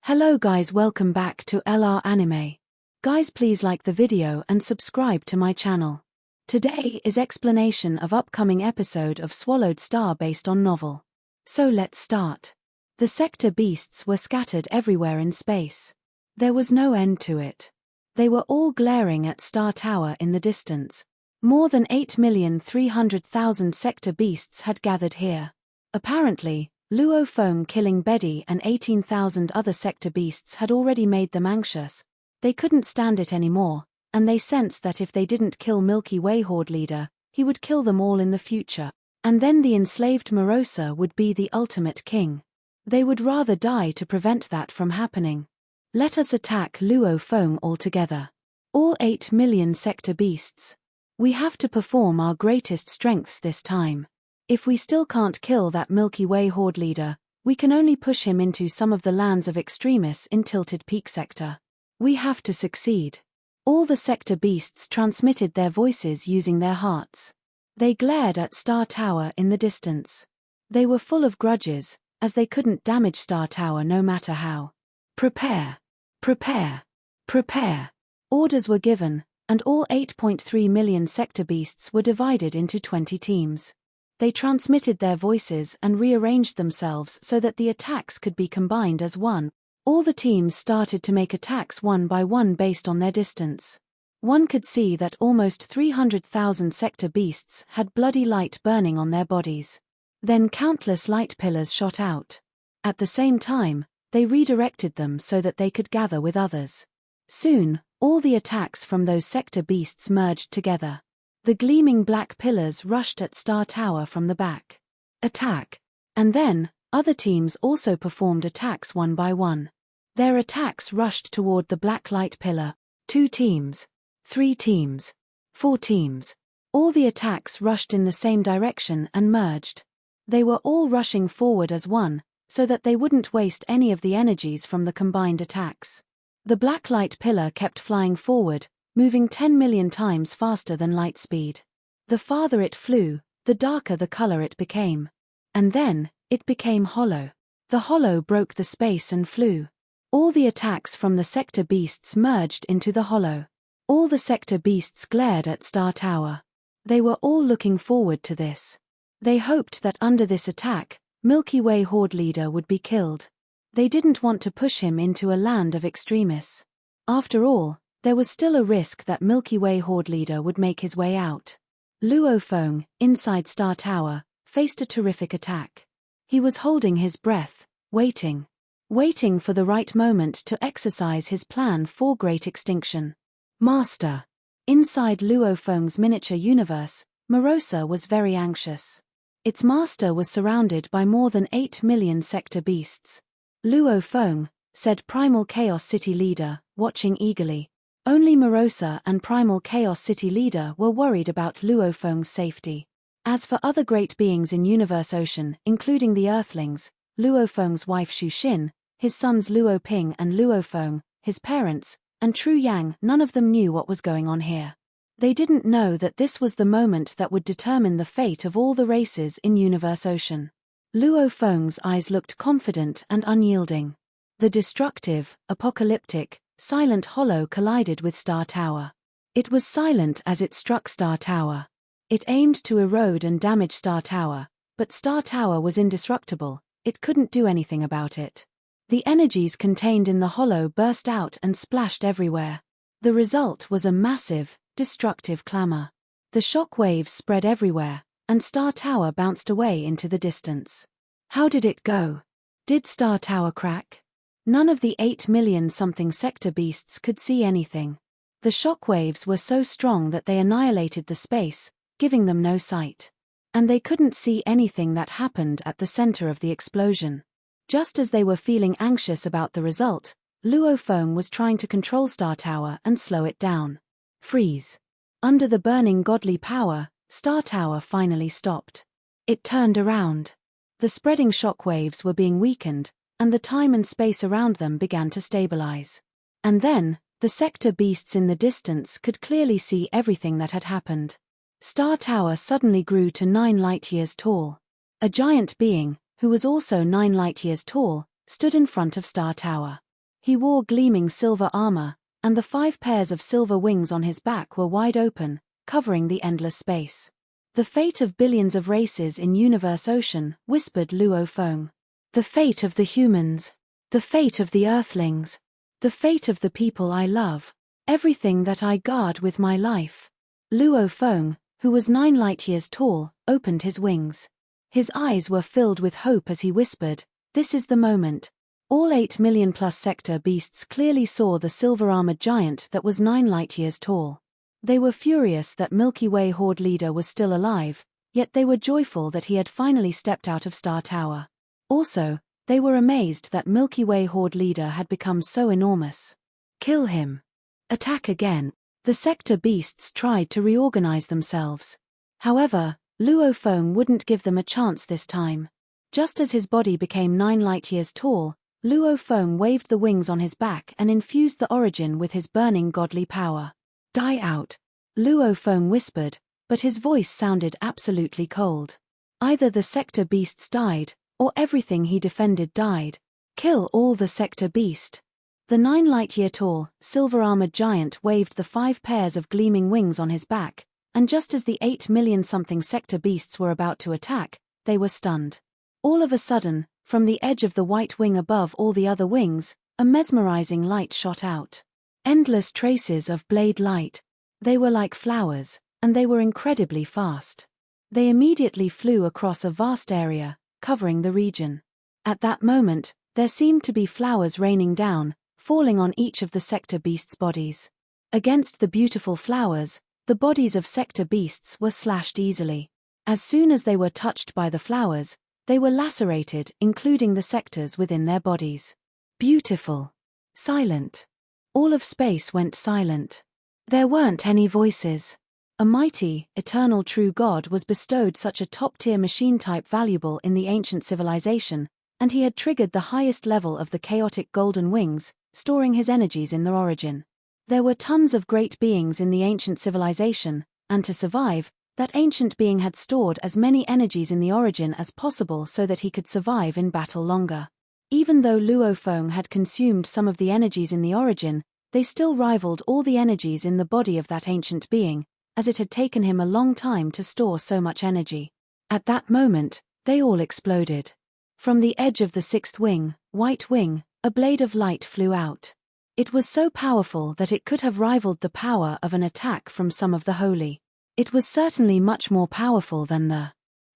Hello guys, welcome back to LR Anime. Guys, please like the video and subscribe to my channel. Today is explanation of upcoming episode of Swallowed Star based on novel. So let's start. The sector beasts were scattered everywhere in space. There was no end to it. They were all glaring at Star Tower in the distance. More than 8,300,000 sector beasts had gathered here. Apparently, Luo Feng killing Betty and 18,000 other sector beasts had already made them anxious. They couldn't stand it anymore, and they sensed that if they didn't kill Milky Way Horde leader, he would kill them all in the future. And then the enslaved Morosa would be the ultimate king. They would rather die to prevent that from happening. Let us attack Luo Feng altogether. All 8 million sector beasts. We have to perform our greatest strengths this time. If we still can't kill that Milky Way Horde leader, we can only push him into some of the lands of extremists in Tilted Peak sector. We have to succeed. All the sector beasts transmitted their voices using their hearts. They glared at Star Tower in the distance. They were full of grudges, as they couldn't damage Star Tower no matter how. Prepare. Prepare. Prepare. Orders were given, and all 8.3 million sector beasts were divided into 20 teams. They transmitted their voices and rearranged themselves so that the attacks could be combined as one. All the teams started to make attacks one by one based on their distance. One could see that almost 300,000 sector beasts had bloody light burning on their bodies. Then countless light pillars shot out. At the same time, they redirected them so that they could gather with others. Soon, all the attacks from those sector beasts merged together. The gleaming black pillars rushed at Star Tower from the back. Attack. And then, other teams also performed attacks one by one. Their attacks rushed toward the black light pillar. 2 teams. 3 teams. 4 teams. All the attacks rushed in the same direction and merged. They were all rushing forward as one, so that they wouldn't waste any of the energies from the combined attacks. The black light pillar kept flying forward, moving 10 million times faster than light speed. The farther it flew, the darker the color it became. And then, it became hollow. The hollow broke the space and flew. All the attacks from the sector beasts merged into the hollow. All the sector beasts glared at Star Tower. They were all looking forward to this. They hoped that under this attack, Milky Way Horde leader would be killed. They didn't want to push him into a land of extremists. After all, there was still a risk that Milky Way Horde leader would make his way out. Luo Feng, inside Star Tower, faced a terrific attack. He was holding his breath, waiting for the right moment to exercise his plan for great extinction. Master. Inside Luo Feng's miniature universe, Morosa was very anxious. Its master was surrounded by more than 8 million sector beasts. Luo Feng, said Primal Chaos City leader, watching eagerly. Only Morosa and Primal Chaos City leader were worried about Luo Feng's safety. As for other great beings in Universe Ocean, including the Earthlings, Luo Feng's wife Shu Xin, his sons Luo Ping and Luo Feng, his parents, and Tru Yang, none of them knew what was going on here. They didn't know that this was the moment that would determine the fate of all the races in Universe Ocean. Luo Feng's eyes looked confident and unyielding. The destructive, apocalyptic, silent hollow collided with Star Tower. It was silent as it struck Star Tower. It aimed to erode and damage Star Tower, but Star Tower was indestructible. It couldn't do anything about it. The energies contained in the hollow burst out and splashed everywhere. The result was a massive, destructive clamor. The shock waves spread everywhere, and Star Tower bounced away into the distance. How did it go? Did Star Tower crack? None of the 8 million something sector beasts could see anything. The shock waves were so strong that they annihilated the space, giving them no sight. And they couldn't see anything that happened at the center of the explosion. Just as they were feeling anxious about the result, Luo Feng was trying to control Star Tower and slow it down. Freeze. Under the burning godly power, Star Tower finally stopped. It turned around. The spreading shock waves were being weakened, and the time and space around them began to stabilize. And then, the sector beasts in the distance could clearly see everything that had happened. Star Tower suddenly grew to 9 light-years tall. A giant being, who was also 9 light-years tall, stood in front of Star Tower. He wore gleaming silver armor, and the 5 pairs of silver wings on his back were wide open, covering the endless space. "The fate of billions of races in Universe Ocean," whispered Luo Feng. "The fate of the humans. The fate of the Earthlings. The fate of the people I love. Everything that I guard with my life." Luo Feng, who was 9 light-years tall, opened his wings. His eyes were filled with hope as he whispered, "This is the moment." All 8 million-plus sector beasts clearly saw the silver-armored giant that was 9 light-years tall. They were furious that Milky Way Horde leader was still alive, yet they were joyful that he had finally stepped out of Star Tower. Also, they were amazed that Milky Way Horde leader had become so enormous. "Kill him. Attack again." The sector beasts tried to reorganize themselves. However, Luo Feng wouldn't give them a chance this time. Just as his body became 9 light-years tall, Luo Feng waved the wings on his back and infused the origin with his burning godly power. "Die out," Luo Feng whispered, but his voice sounded absolutely cold. Either the sector beasts died, or everything he defended died. "Kill all the sector beast." The 9 light-year tall, silver-armored giant waved the 5 pairs of gleaming wings on his back, and just as the 8 million-something sector beasts were about to attack, they were stunned. All of a sudden, from the edge of the white wing above all the other wings, a mesmerizing light shot out. Endless traces of blade light. They were like flowers, and they were incredibly fast. They immediately flew across a vast area, covering the region. At that moment, there seemed to be flowers raining down, falling on each of the sector beasts' bodies. Against the beautiful flowers, the bodies of sector beasts were slashed easily. As soon as they were touched by the flowers, they were lacerated, including the sectors within their bodies. Beautiful. Silent. All of space went silent. There weren't any voices. A mighty, eternal true God was bestowed such a top-tier machine-type valuable in the ancient civilization, and he had triggered the highest level of the chaotic golden wings, storing his energies in their origin. There were tons of great beings in the ancient civilization, and to survive, that ancient being had stored as many energies in the origin as possible so that he could survive in battle longer. Even though Luo Feng had consumed some of the energies in the origin, they still rivaled all the energies in the body of that ancient being, as it had taken him a long time to store so much energy. At that moment, they all exploded. From the edge of the 6th wing, white wing, a blade of light flew out. It was so powerful that it could have rivaled the power of an attack from some of the holy. It was certainly much more powerful than the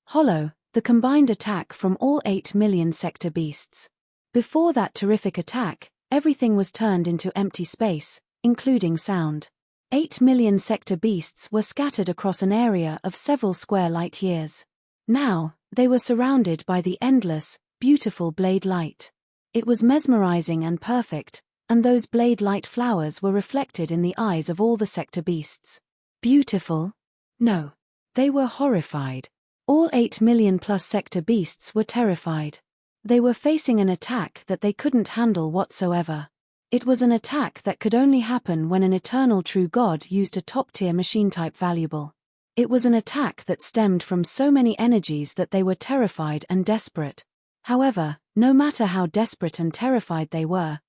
Hollow, the combined attack from all 8 million sector beasts. Before that terrific attack, everything was turned into empty space, including sound. 8 million sector beasts were scattered across an area of several square light years. Now, they were surrounded by the endless, beautiful blade light. It was mesmerizing and perfect, and those blade light flowers were reflected in the eyes of all the sector beasts. Beautiful? No. They were horrified. All 8 million-plus sector beasts were terrified. They were facing an attack that they couldn't handle whatsoever. It was an attack that could only happen when an eternal true God used a top-tier machine-type valuable. It was an attack that stemmed from so many energies that they were terrified and desperate. However, no matter how desperate and terrified they were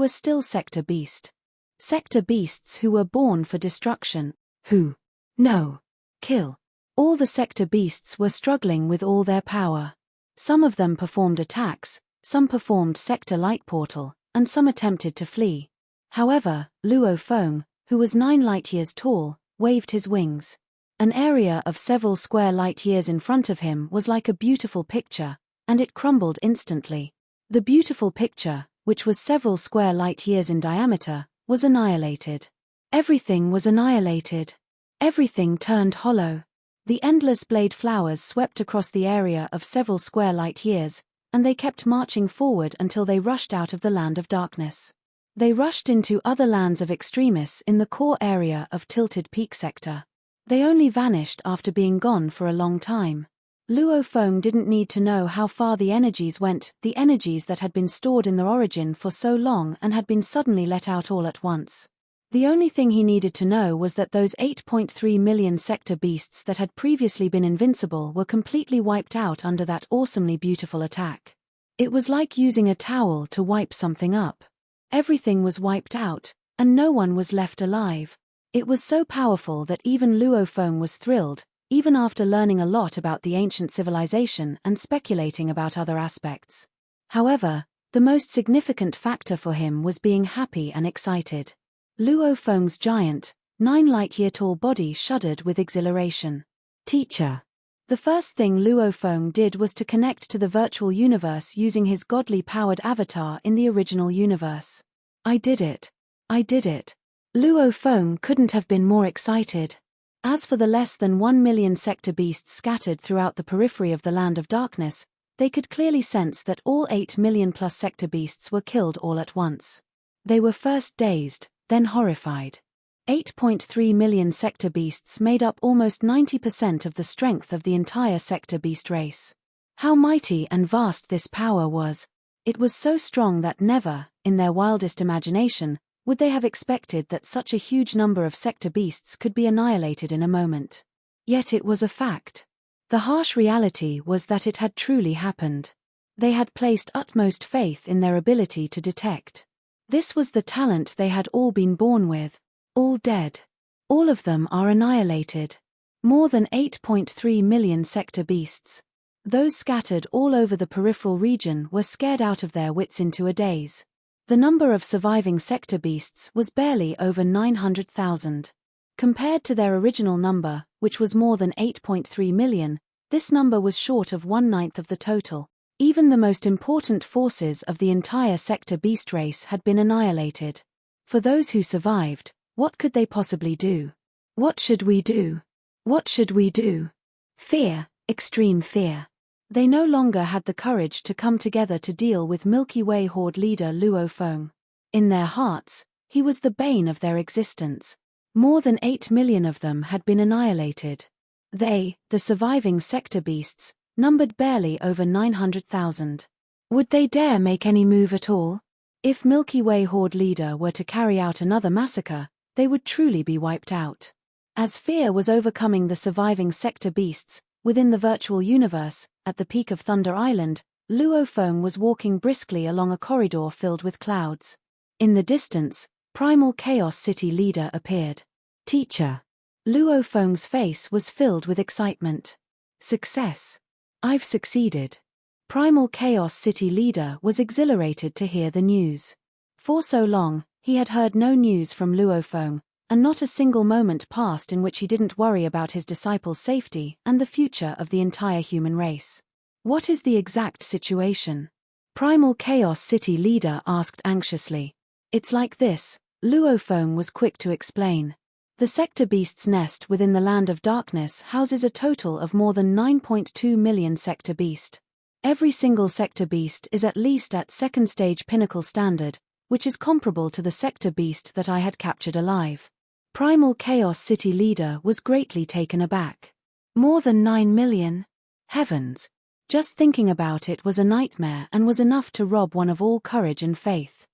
still sector beast. Sector beasts who were born for destruction. Who? No. Kill. All the sector beasts were struggling with all their power. Some of them performed attacks, some performed sector light portal, and some attempted to flee. However, Luo Feng, who was 9 light-years tall, waved his wings. An area of several square light-years in front of him was like a beautiful picture, and it crumbled instantly. The beautiful picture, which was several square light-years in diameter, was annihilated. Everything was annihilated. Everything turned hollow. The endless blade flowers swept across the area of several square light-years, and they kept marching forward until they rushed out of the land of darkness. They rushed into other lands of extremis in the core area of Tilted Peak sector. They only vanished after being gone for a long time. Luo Feng didn't need to know how far the energies went, the energies that had been stored in their origin for so long and had been suddenly let out all at once. The only thing he needed to know was that those 8.3 million sector beasts that had previously been invincible were completely wiped out under that awesomely beautiful attack. It was like using a towel to wipe something up. Everything was wiped out, and no one was left alive. It was so powerful that even Luo Feng was thrilled, even after learning a lot about the ancient civilization and speculating about other aspects. However, the most significant factor for him was being happy and excited. Luo Feng's giant, 9-light-year-tall body shuddered with exhilaration. Teacher. The first thing Luo Feng did was to connect to the virtual universe using his godly-powered avatar in the original universe. I did it. I did it. Luo Feng couldn't have been more excited. As for the less than 1 million sector beasts scattered throughout the periphery of the Land of Darkness, they could clearly sense that all 8 million-plus sector beasts were killed all at once. They were first dazed, then horrified. 8.3 million sector beasts made up almost 90% of the strength of the entire sector beast race. How mighty and vast this power was! It was so strong that never, in their wildest imagination, would they have expected that such a huge number of sector beasts could be annihilated in a moment. Yet it was a fact. The harsh reality was that it had truly happened. They had placed utmost faith in their ability to detect. This was the talent they had all been born with. All dead. All of them are annihilated. More than 8.3 million sector beasts. Those scattered all over the peripheral region were scared out of their wits into a daze. The number of surviving sector beasts was barely over 900,000. Compared to their original number, which was more than 8.3 million, this number was short of 1/9 of the total. Even the most important forces of the entire sector beast race had been annihilated. For those who survived, what could they possibly do? What should we do? What should we do? Fear, extreme fear. They no longer had the courage to come together to deal with Milky Way Horde leader Luo Feng. In their hearts, he was the bane of their existence. More than 8 million of them had been annihilated. They, the surviving sector beasts, numbered barely over 900,000. Would they dare make any move at all? If Milky Way Horde leader were to carry out another massacre, they would truly be wiped out. As fear was overcoming the surviving sector beasts, within the virtual universe, at the peak of Thunder Island, Luo Feng was walking briskly along a corridor filled with clouds. In the distance, Primal Chaos City leader appeared. Teacher. Luo Feng's face was filled with excitement. Success. I've succeeded. Primal Chaos City leader was exhilarated to hear the news. For so long, he had heard no news from Luo Feng, and not a single moment passed in which he didn't worry about his disciples' safety and the future of the entire human race. What is the exact situation? Primal Chaos City leader asked anxiously. It's like this, Luo Feng was quick to explain. The sector beast's nest within the Land of Darkness houses a total of more than 9.2 million sector beast. Every single sector beast is at least at second stage pinnacle standard, which is comparable to the sector beast that I had captured alive. Primal Chaos City leader was greatly taken aback. More than 9 million? Heavens! Just thinking about it was a nightmare and was enough to rob one of all courage and faith.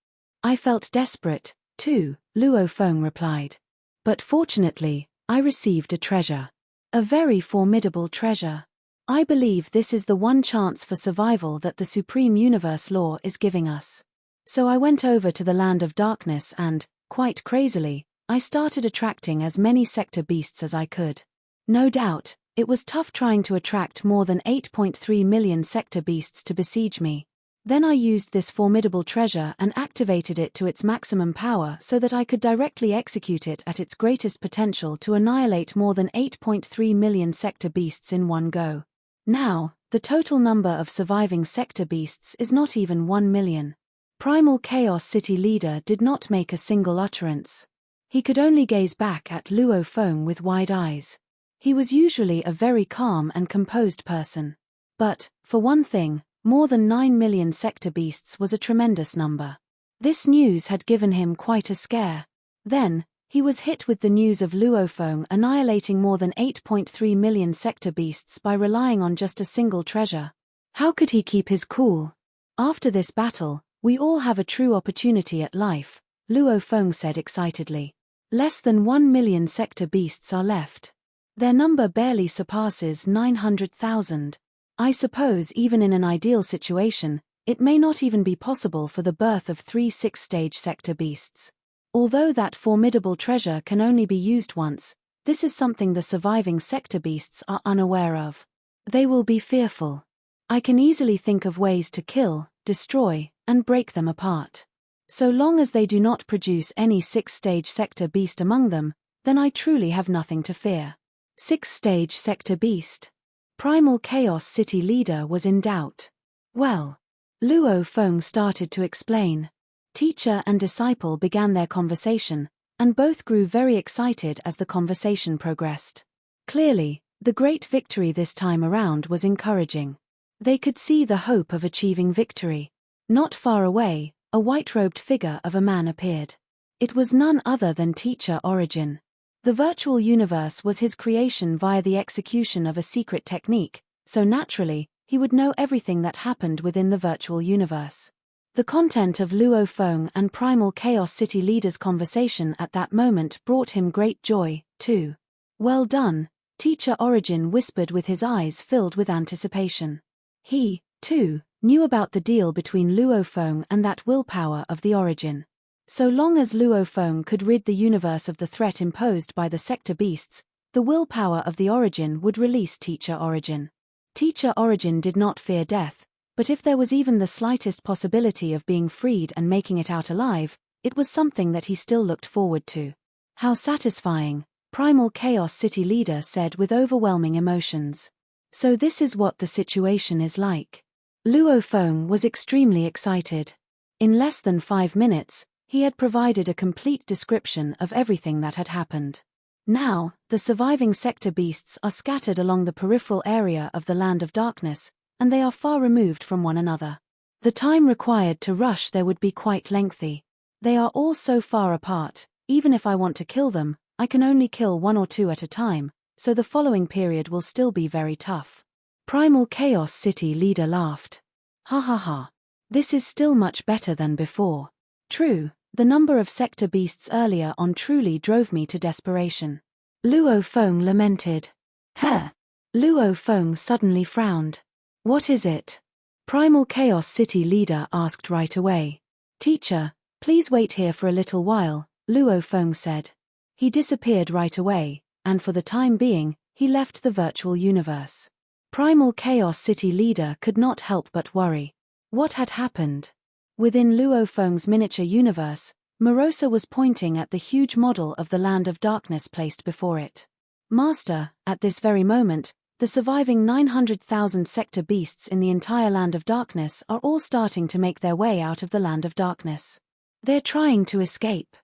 I felt desperate, too, Luo Feng replied. But fortunately, I received a treasure. A very formidable treasure. I believe this is the one chance for survival that the Supreme Universe Law is giving us. So I went over to the Land of Darkness and, quite crazily, I started attracting as many sector beasts as I could. No doubt, it was tough trying to attract more than 8.3 million sector beasts to besiege me. Then I used this formidable treasure and activated it to its maximum power so that I could directly execute it at its greatest potential to annihilate more than 8.3 million sector beasts in one go. Now, the total number of surviving sector beasts is not even 1 million. Primal Chaos City leader did not make a single utterance. He could only gaze back at Luo Feng with wide eyes. He was usually a very calm and composed person. But, for one thing, more than 9 million sector beasts was a tremendous number. This news had given him quite a scare. Then, he was hit with the news of Luo Feng annihilating more than 8.3 million sector beasts by relying on just a single treasure. How could he keep his cool? After this battle, we all have a true opportunity at life, Luo Feng said excitedly. Less than 1 million sector beasts are left. Their number barely surpasses 900,000. I suppose even in an ideal situation, It may not even be possible for the birth of 3 6-stage sector beasts. Although that formidable treasure can only be used once, this is something the surviving sector beasts are unaware of. They will be fearful. I can easily think of ways to kill, destroy, and break them apart. So long as they do not produce any 6-stage sector beast among them, then I truly have nothing to fear. 6-stage sector beast. Primal Chaos City leader was in doubt. Well, Luo Feng started to explain. Teacher and disciple began their conversation, and both grew very excited as the conversation progressed. Clearly, the great victory this time around was encouraging. They could see the hope of achieving victory. Not far away, a white-robed figure of a man appeared. It was none other than Teacher Origin. The virtual universe was his creation via the execution of a secret technique, so naturally, he would know everything that happened within the virtual universe. The content of Luo Feng and Primal Chaos City leader's conversation at that moment brought him great joy, too. Well done, Teacher Origin whispered with his eyes filled with anticipation. He, too, knew about the deal between Luo Feng and that willpower of the Origin. So long as Luo Feng could rid the universe of the threat imposed by the sector beasts, the willpower of the Origin would release Teacher Origin. Teacher Origin did not fear death, but if there was even the slightest possibility of being freed and making it out alive, it was something that he still looked forward to. How satisfying, Primal Chaos City leader said with overwhelming emotions. So this is what the situation is like. Luo Feng was extremely excited. In less than 5 minutes, he had provided a complete description of everything that had happened. Now, the surviving sector beasts are scattered along the peripheral area of the Land of Darkness, and they are far removed from one another. The time required to rush there would be quite lengthy. They are all so far apart, even if I want to kill them, I can only kill 1 or 2 at a time, so the following period will still be very tough. Primal Chaos City leader laughed. Ha ha ha. This is still much better than before. True, the number of sector beasts earlier on truly drove me to desperation. Luo Feng lamented. Huh. Luo Feng suddenly frowned. What is it? Primal Chaos City leader asked right away. Teacher, please wait here for a little while, Luo Feng said. He disappeared right away, and for the time being, he left the virtual universe. Primal Chaos City leader could not help but worry. What had happened? Within Luo Feng's miniature universe, Morosa was pointing at the huge model of the Land of Darkness placed before it. Master, at this very moment, the surviving 900,000 sector beasts in the entire Land of Darkness are all starting to make their way out of the Land of Darkness. They're trying to escape.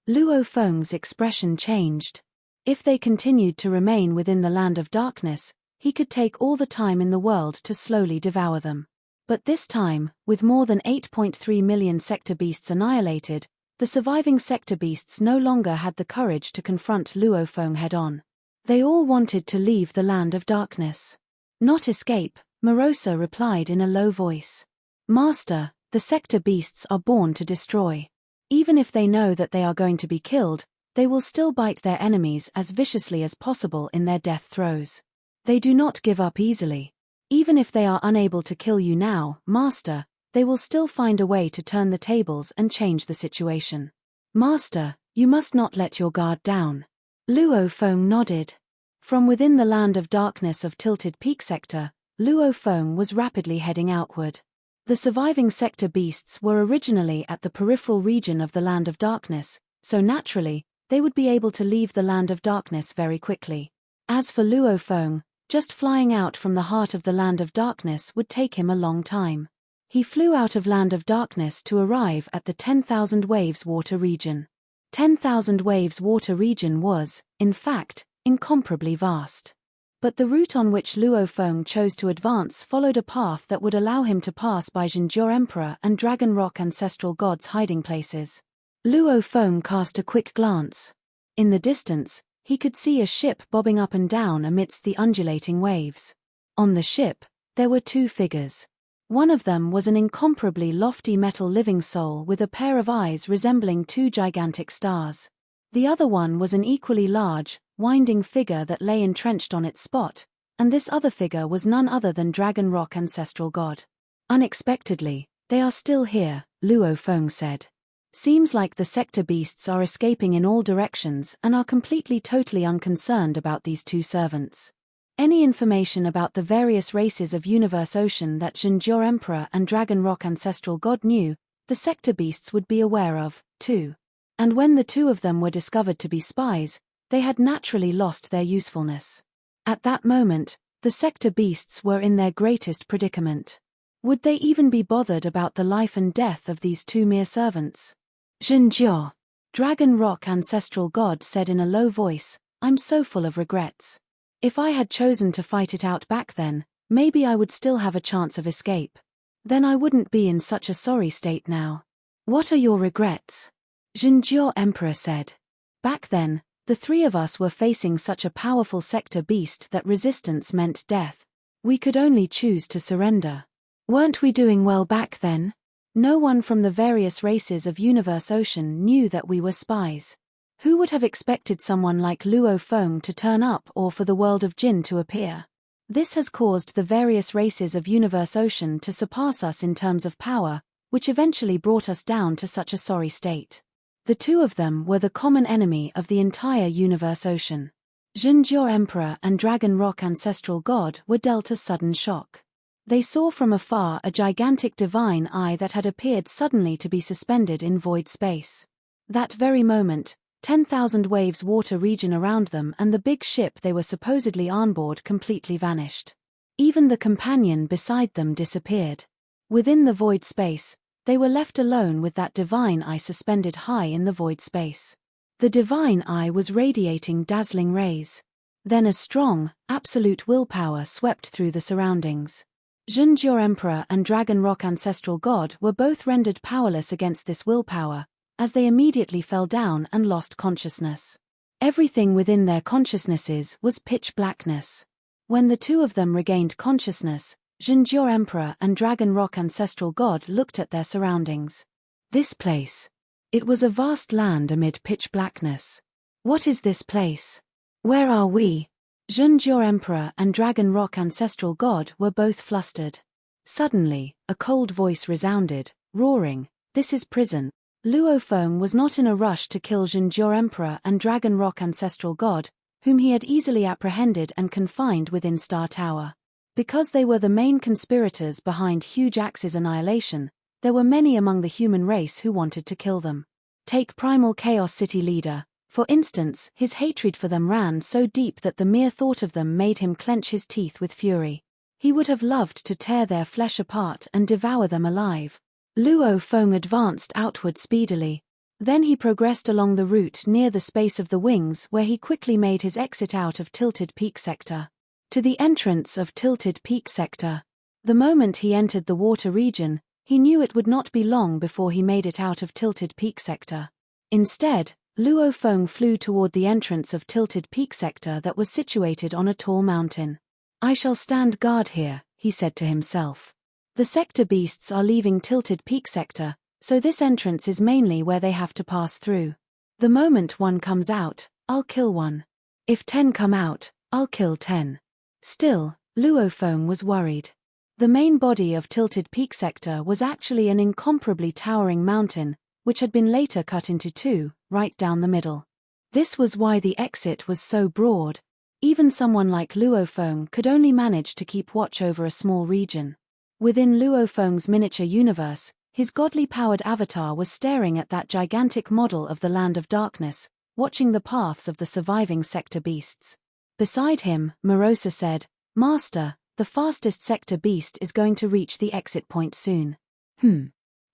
Luo Feng's expression changed. If they continued to remain within the Land of Darkness, he could take all the time in the world to slowly devour them. But this time, with more than 8.3 million sector beasts annihilated, the surviving sector beasts no longer had the courage to confront Luo Feng head-on. They all wanted to leave the Land of Darkness. Not escape, Morosa replied in a low voice. Master, the sector beasts are born to destroy. Even if they know that they are going to be killed, they will still bite their enemies as viciously as possible in their death throes. They do not give up easily. Even if they are unable to kill you now, Master, they will still find a way to turn the tables and change the situation. Master, you must not let your guard down. Luo Feng nodded. From within the Land of Darkness of Tilted Peak Sector, Luo Feng was rapidly heading outward. The surviving sector beasts were originally at the peripheral region of the Land of Darkness, so naturally, they would be able to leave the Land of Darkness very quickly. As for Luo Feng, just flying out from the heart of the Land of Darkness would take him a long time. He flew out of Land of Darkness to arrive at the 10,000 Waves water region. 10,000 Waves water region was, in fact, incomparably vast. But the route on which Luo Feng chose to advance followed a path that would allow him to pass by Jinjiu Emperor and Dragon Rock ancestral gods' hiding places. Luo Feng cast a quick glance. In the distance, he could see a ship bobbing up and down amidst the undulating waves. On the ship, there were 2 figures. One of them was an incomparably lofty metal living soul with a pair of eyes resembling 2 gigantic stars. The other one was an equally large, winding figure that lay entrenched on its spot, and this other figure was none other than Dragon Rock ancestral god. Unexpectedly, They are still here, Luo Feng said. Seems like the sector beasts are escaping in all directions and are totally unconcerned about these two servants. Any information about the various races of Universe Ocean that Zhenjiao Emperor and Dragon Rock Ancestral God knew, the sector beasts would be aware of, too. And when the two of them were discovered to be spies, they had naturally lost their usefulness. At that moment, the sector beasts were in their greatest predicament. Would they even be bothered about the life and death of these two mere servants? Zhenjiao, Dragon Rock Ancestral God said in a low voice, I'm so full of regrets. If I had chosen to fight it out back then, maybe I would still have a chance of escape. Then I wouldn't be in such a sorry state now. What are your regrets? Zhenjiao Emperor said. Back then, the three of us were facing such a powerful sector beast that resistance meant death. We could only choose to surrender. Weren't we doing well back then? No one from the various races of Universe Ocean knew that we were spies. Who would have expected someone like Luo Feng to turn up or for the world of Jin to appear? This has caused the various races of Universe Ocean to surpass us in terms of power, which eventually brought us down to such a sorry state. The two of them were the common enemy of the entire Universe Ocean. Zhenjiao Emperor and Dragon Rock Ancestral God were dealt a sudden shock. They saw from afar a gigantic divine eye that had appeared suddenly to be suspended in void space. That very moment, 10,000 waves water region around them and the big ship they were supposedly on board completely vanished. Even the companion beside them disappeared. Within the void space, they were left alone with that divine eye suspended high in the void space. The divine eye was radiating dazzling rays. Then a strong, absolute willpower swept through the surroundings. Zhenjiao Emperor and Dragon Rock Ancestral God were both rendered powerless against this willpower, as they immediately fell down and lost consciousness. Everything within their consciousnesses was pitch blackness. When the two of them regained consciousness, Zhenjiao Emperor and Dragon Rock Ancestral God looked at their surroundings. This place. It was a vast land amid pitch blackness. What is this place? Where are we? Zhenjiao Emperor and Dragon Rock Ancestral God were both flustered. Suddenly, a cold voice resounded, roaring, "This is prison." Luo Feng was not in a rush to kill Zhenjiao Emperor and Dragon Rock Ancestral God, whom he had easily apprehended and confined within Star Tower. Because they were the main conspirators behind Huge Axe's annihilation, there were many among the human race who wanted to kill them. Take Primal Chaos City leader, for instance, his hatred for them ran so deep that the mere thought of them made him clench his teeth with fury. He would have loved to tear their flesh apart and devour them alive. Luo Feng advanced outward speedily. Then he progressed along the route near the space of the wings where he quickly made his exit out of Tilted Peak Sector. To the entrance of Tilted Peak Sector. The moment he entered the water region, he knew it would not be long before he made it out of Tilted Peak Sector. Instead, Luo Feng flew toward the entrance of Tilted Peak Sector that was situated on a tall mountain. I shall stand guard here, he said to himself. The sector beasts are leaving Tilted Peak Sector, so this entrance is mainly where they have to pass through. The moment one comes out, I'll kill one. If 10 come out, I'll kill 10. Still, Luo Feng was worried. The main body of Tilted Peak Sector was actually an incomparably towering mountain, which had been later cut into two, right down the middle. This was why the exit was so broad. Even someone like Luo Feng could only manage to keep watch over a small region. Within Luo Feng's miniature universe, his godly-powered avatar was staring at that gigantic model of the Land of Darkness, watching the paths of the surviving sector beasts. Beside him, Morosa said, "Master, the fastest sector beast is going to reach the exit point soon."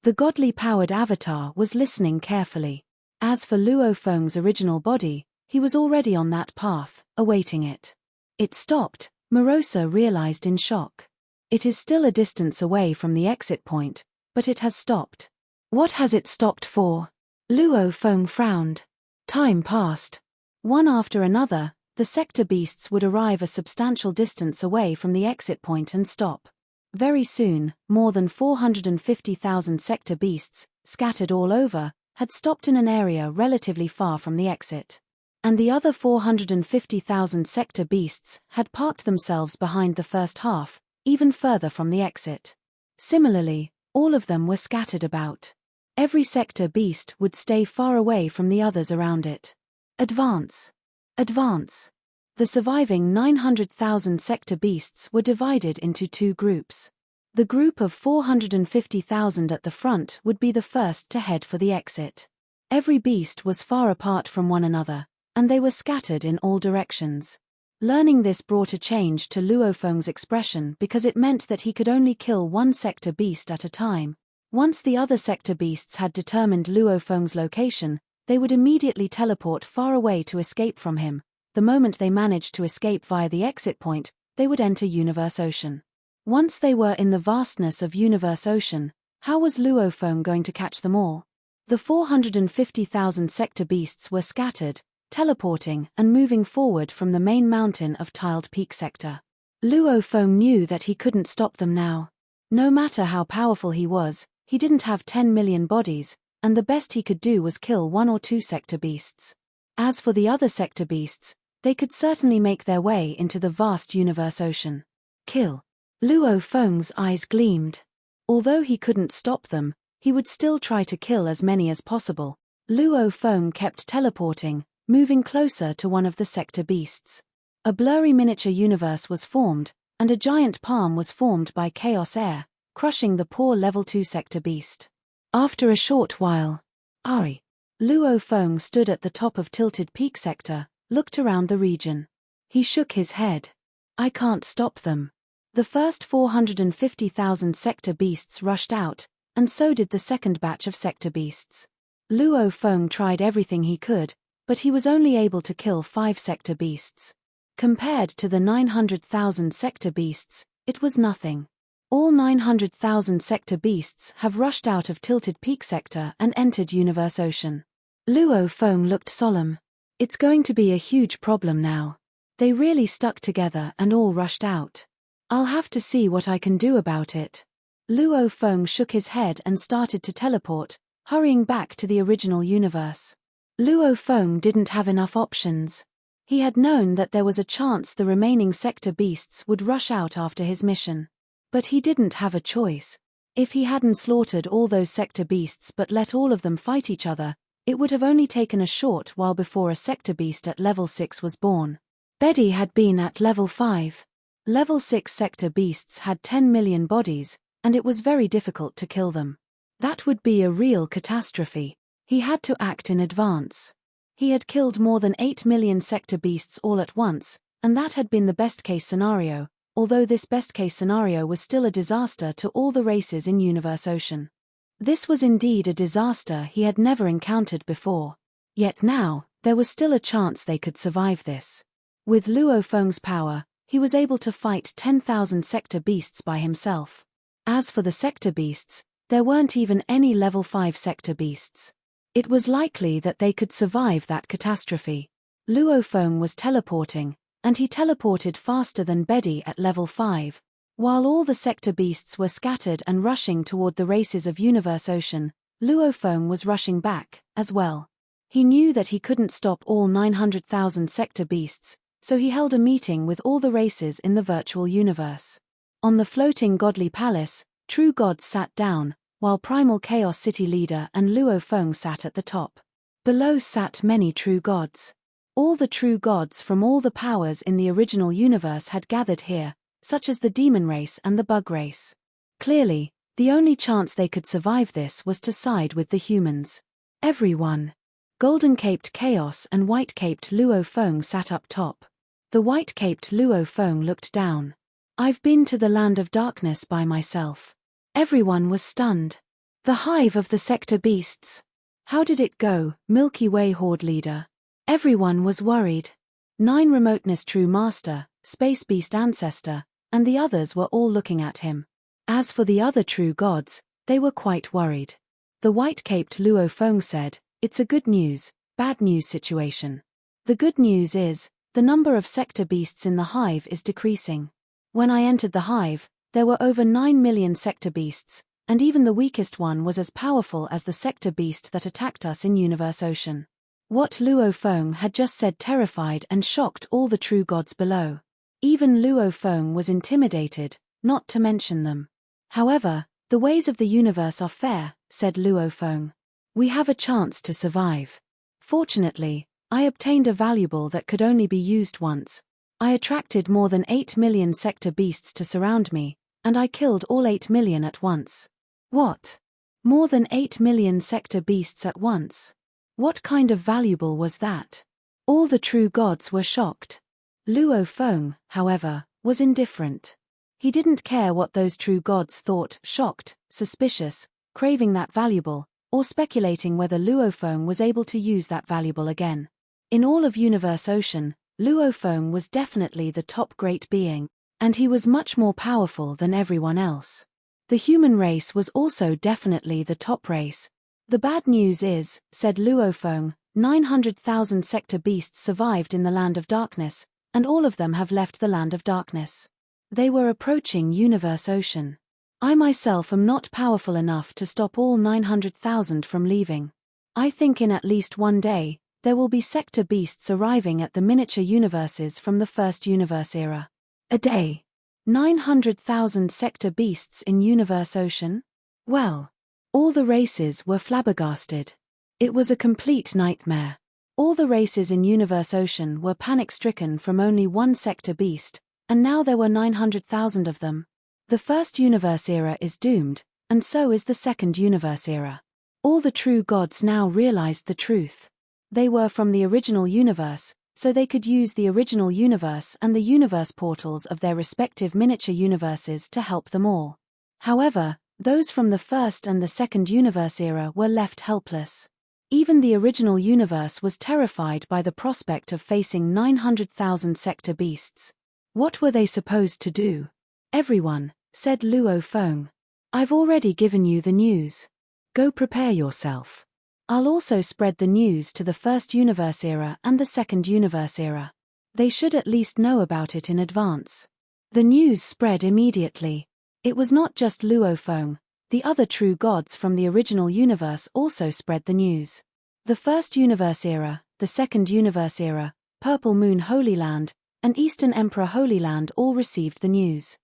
The godly-powered avatar was listening carefully. As for Luo Feng's original body, he was already on that path, awaiting it. It stopped, Morosa realized in shock. It is still a distance away from the exit point, but it has stopped. What has it stopped for? Luo Feng frowned. Time passed. One after another, the sector beasts would arrive a substantial distance away from the exit point and stop. Very soon, more than 450,000 sector beasts, scattered all over, had stopped in an area relatively far from the exit. And the other 450,000 sector beasts had parked themselves behind the first half, even further from the exit. Similarly, All of them were scattered about. Every sector beast would stay far away from the others around it. Advance! Advance! The surviving 900,000 sector beasts were divided into two groups. The group of 450,000 at the front would be the first to head for the exit. Every beast was far apart from one another, and they were scattered in all directions. Learning this brought a change to Luo Feng's expression because it meant that he could only kill one sector beast at a time. Once the other sector beasts had determined Luo Feng's location, they would immediately teleport far away to escape from him. The moment they managed to escape via the exit point, they would enter Universe Ocean. Once they were in the vastness of Universe Ocean, how was Luo Feng going to catch them all? The 450,000 sector beasts were scattered, teleporting and moving forward from the main mountain of Tiled Peak sector. Luo Feng knew that he couldn't stop them now. No matter how powerful he was, he didn't have 10 million bodies, and the best he could do was kill one or two sector beasts. As for the other sector beasts, they could certainly make their way into the vast Universe Ocean. Kill. Luo Feng's eyes gleamed. Although he couldn't stop them, he would still try to kill as many as possible. Luo Feng kept teleporting, moving closer to one of the sector beasts. A blurry miniature universe was formed, and a giant palm was formed by chaos air, crushing the poor level 2 sector beast. After a short while, Ari. Luo Feng stood at the top of Tilted Peak sector, looked around the region. He shook his head. I can't stop them. The first 450,000 sector beasts rushed out, and so did the second batch of sector beasts. Luo Feng tried everything he could, but he was only able to kill 5 sector beasts. Compared to the 900,000 sector beasts, it was nothing. All 900,000 sector beasts have rushed out of Tilted Peak sector and entered Universe Ocean. Luo Feng looked solemn. It's going to be a huge problem now. They really stuck together and all rushed out. I'll have to see what I can do about it. Luo Feng shook his head and started to teleport, hurrying back to the original universe. Luo Feng didn't have enough options. He had known that there was a chance the remaining sector beasts would rush out after his mission. But he didn't have a choice. If he hadn't slaughtered all those sector beasts but let all of them fight each other, it would have only taken a short while before a sector beast at level 6 was born. Betty had been at level 5. Level 6 sector beasts had 10 million bodies, and it was very difficult to kill them. That would be a real catastrophe. He had to act in advance. He had killed more than 8 million sector beasts all at once, and that had been the best-case scenario, although this best-case scenario was still a disaster to all the races in Universe Ocean. This was indeed a disaster he had never encountered before. Yet now, there was still a chance they could survive this. With Luo Feng's power, he was able to fight 10,000 sector beasts by himself. As for the sector beasts, there weren't even any level 5 sector beasts. It was likely that they could survive that catastrophe. Luo Feng was teleporting, and he teleported faster than Betty at level 5. While all the sector beasts were scattered and rushing toward the races of Universe Ocean, Luo Feng was rushing back, as well. He knew that he couldn't stop all 900,000 sector beasts, so he held a meeting with all the races in the virtual universe. On the floating godly palace, true gods sat down, while Primal Chaos City leader and Luo Feng sat at the top. Below sat many true gods. All the true gods from all the powers in the original universe had gathered here, such as the demon race and the bug race. Clearly, the only chance they could survive this was to side with the humans. Everyone. Golden-caped Chaos and white-caped Luo Feng sat up top. The white-caped Luo Feng looked down. I've been to the land of darkness by myself. Everyone was stunned. The hive of the sector beasts. How did it go, Milky Way Horde leader? Everyone was worried. 9 Remoteness True Master, Space Beast Ancestor, and the others were all looking at him. As for the other true gods, they were quite worried. The white-caped Luo Feng said, "It's a good news, bad news situation. The good news is, the number of sector beasts in the hive is decreasing. When I entered the hive, there were over 9 million sector beasts, and even the weakest one was as powerful as the sector beast that attacked us in Universe Ocean." What Luo Feng had just said terrified and shocked all the true gods below. Even Luo Feng was intimidated, not to mention them. However, The ways of the universe are fair, said Luo Feng. We have a chance to survive. Fortunately, I obtained a valuable that could only be used once. I attracted more than 8 million sector beasts to surround me, and I killed all 8 million at once. What? More than 8 million sector beasts at once? What kind of valuable was that? All the true gods were shocked. Luo Feng, however, was indifferent. He didn't care what those true gods thought, shocked, suspicious, craving that valuable, or speculating whether Luo Feng was able to use that valuable again. In all of Universe Ocean, Luo Feng was definitely the top great being, and he was much more powerful than everyone else. The human race was also definitely the top race. The bad news is, said Luo Feng, 900,000 sector beasts survived in the Land of Darkness, and all of them have left the Land of Darkness. They were approaching Universe Ocean. I myself am not powerful enough to stop all 900,000 from leaving. I think in at least one day, there will be sector beasts arriving at the miniature universes from the first universe era. A day. 900,000 sector beasts in Universe Ocean? Well, all the races were flabbergasted. It was a complete nightmare. All the races in Universe Ocean were panic-stricken from only one sector beast, and now there were 900,000 of them. The first universe era is doomed, and so is the second universe era. All the true gods now realized the truth. They were from the original universe, so they could use the original universe and the universe portals of their respective miniature universes to help them all. However, those from the first and the second universe era were left helpless. Even the original universe was terrified by the prospect of facing 900,000 sector beasts. What were they supposed to do? Everyone, said Luo Feng. I've already given you the news. Go prepare yourself. I'll also spread the news to the first universe era and the second universe era. They should at least know about it in advance. The news spread immediately. It was not just Luo Feng. The other true gods from the original universe also spread the news. The first universe era, the second universe era, Purple Moon Holy Land, and Eastern Emperor Holy Land all received the news.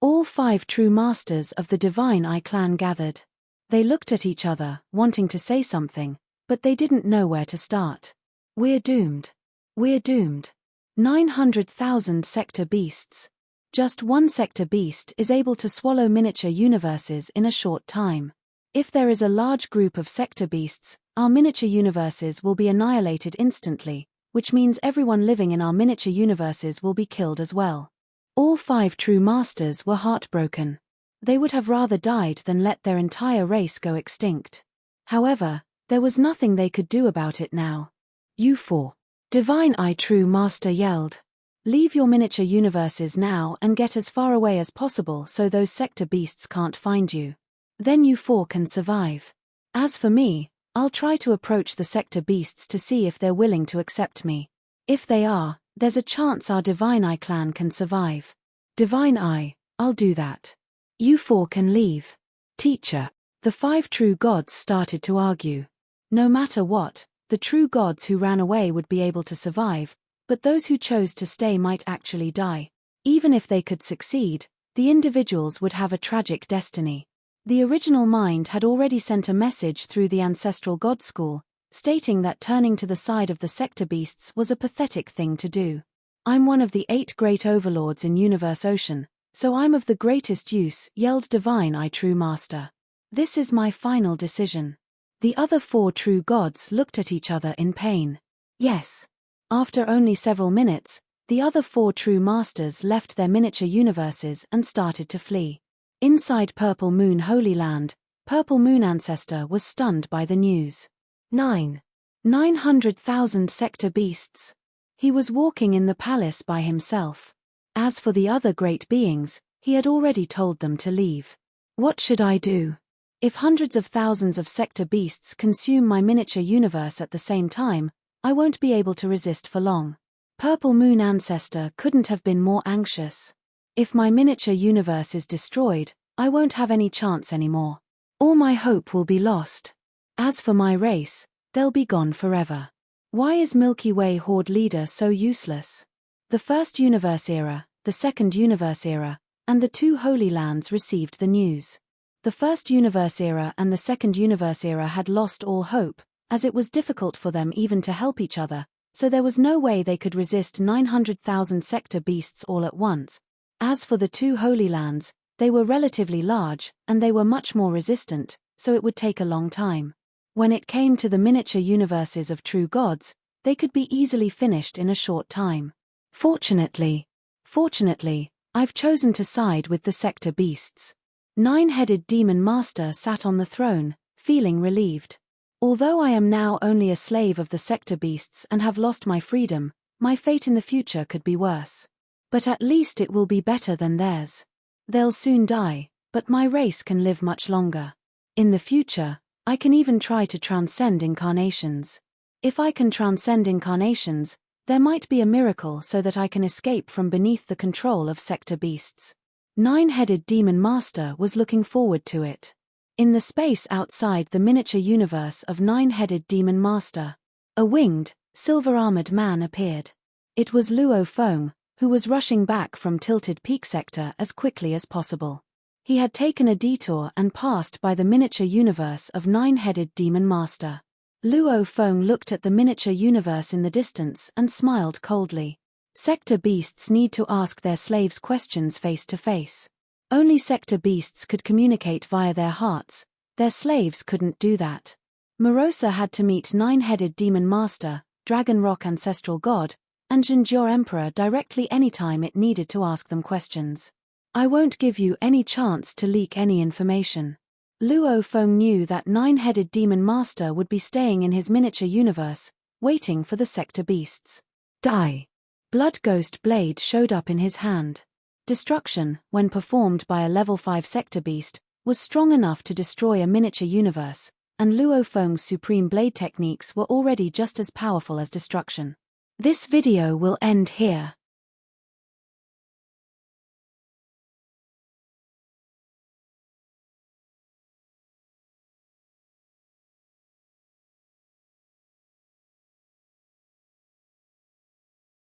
All 5 true masters of the Divine Eye clan gathered. They looked at each other, wanting to say something, but they didn't know where to start. We're doomed. We're doomed. 900,000 sector beasts. Just one sector beast is able to swallow miniature universes in a short time. If there is a large group of sector beasts, our miniature universes will be annihilated instantly, which means everyone living in our miniature universes will be killed as well. All 5 true masters were heartbroken. They would have rather died than let their entire race go extinct. However, there was nothing they could do about it now. You 4. Divine Eye True Master yelled. Leave your miniature universes now and get as far away as possible so those sector beasts can't find you. Then you 4 can survive. As for me, I'll try to approach the sector beasts to see if they're willing to accept me. If they are, there's a chance our Divine Eye clan can survive. Divine Eye, I'll do that. You 4 can leave. Teacher. The 5 true gods started to argue. No matter what, the true gods who ran away would be able to survive, but those who chose to stay might actually die. Even if they could succeed, the individuals would have a tragic destiny. The original mind had already sent a message through the ancestral god school, stating that turning to the side of the sector beasts was a pathetic thing to do. I'm one of the 8 great overlords in Universe Ocean, so I'm of the greatest use, yelled Divine Eye True Master. This is my final decision. The other 4 true gods looked at each other in pain. Yes. After only several minutes, the other 4 true masters left their miniature universes and started to flee. Inside Purple Moon Holy Land, Purple Moon Ancestor was stunned by the news. 900,000 sector beasts. He was walking in the palace by himself. As for the other great beings, he had already told them to leave. What should I do? If hundreds of thousands of sector beasts consume my miniature universe at the same time, I won't be able to resist for long. Purple Moon Ancestor couldn't have been more anxious. If my miniature universe is destroyed, I won't have any chance anymore. All my hope will be lost. As for my race, they'll be gone forever. Why is Milky Way Horde leader so useless? The first universe era, the second universe era, and the two Holy Lands received the news. The First Universe Era and the Second Universe Era had lost all hope, as it was difficult for them even to help each other, so there was no way they could resist 900,000 sector beasts all at once. As for the two Holy Lands, they were relatively large, and they were much more resistant, so it would take a long time. When it came to the miniature universes of true gods, they could be easily finished in a short time. Fortunately, I've chosen to side with the sector beasts. Nine-headed demon master sat on the throne, feeling relieved. Although I am now only a slave of the sector beasts and have lost my freedom, my fate in the future could be worse. But at least it will be better than theirs. They'll soon die, but my race can live much longer. In the future, I can even try to transcend incarnations. If I can transcend incarnations, there might be a miracle so that I can escape from beneath the control of sector beasts. Nine-headed demon master was looking forward to it. In the space outside the miniature universe of nine-headed demon master, a winged, silver-armored man appeared. It was Luo Feng, who was rushing back from Tilted Peak sector as quickly as possible. He had taken a detour and passed by the miniature universe of nine-headed demon master. Luo Feng looked at the miniature universe in the distance and smiled coldly. Sector beasts need to ask their slaves questions face to face. Only sector beasts could communicate via their hearts, their slaves couldn't do that. Morosa had to meet nine-headed demon master, Dragon Rock ancestral god, and Jinjiao emperor directly anytime it needed to ask them questions. I won't give you any chance to leak any information. Luo Feng knew that nine-headed demon master would be staying in his miniature universe, waiting for the sector beasts. Die! Blood Ghost Blade showed up in his hand. Destruction, when performed by a level 5 sector beast, was strong enough to destroy a miniature universe, and Luo Feng's supreme blade techniques were already just as powerful as destruction. This video will end here.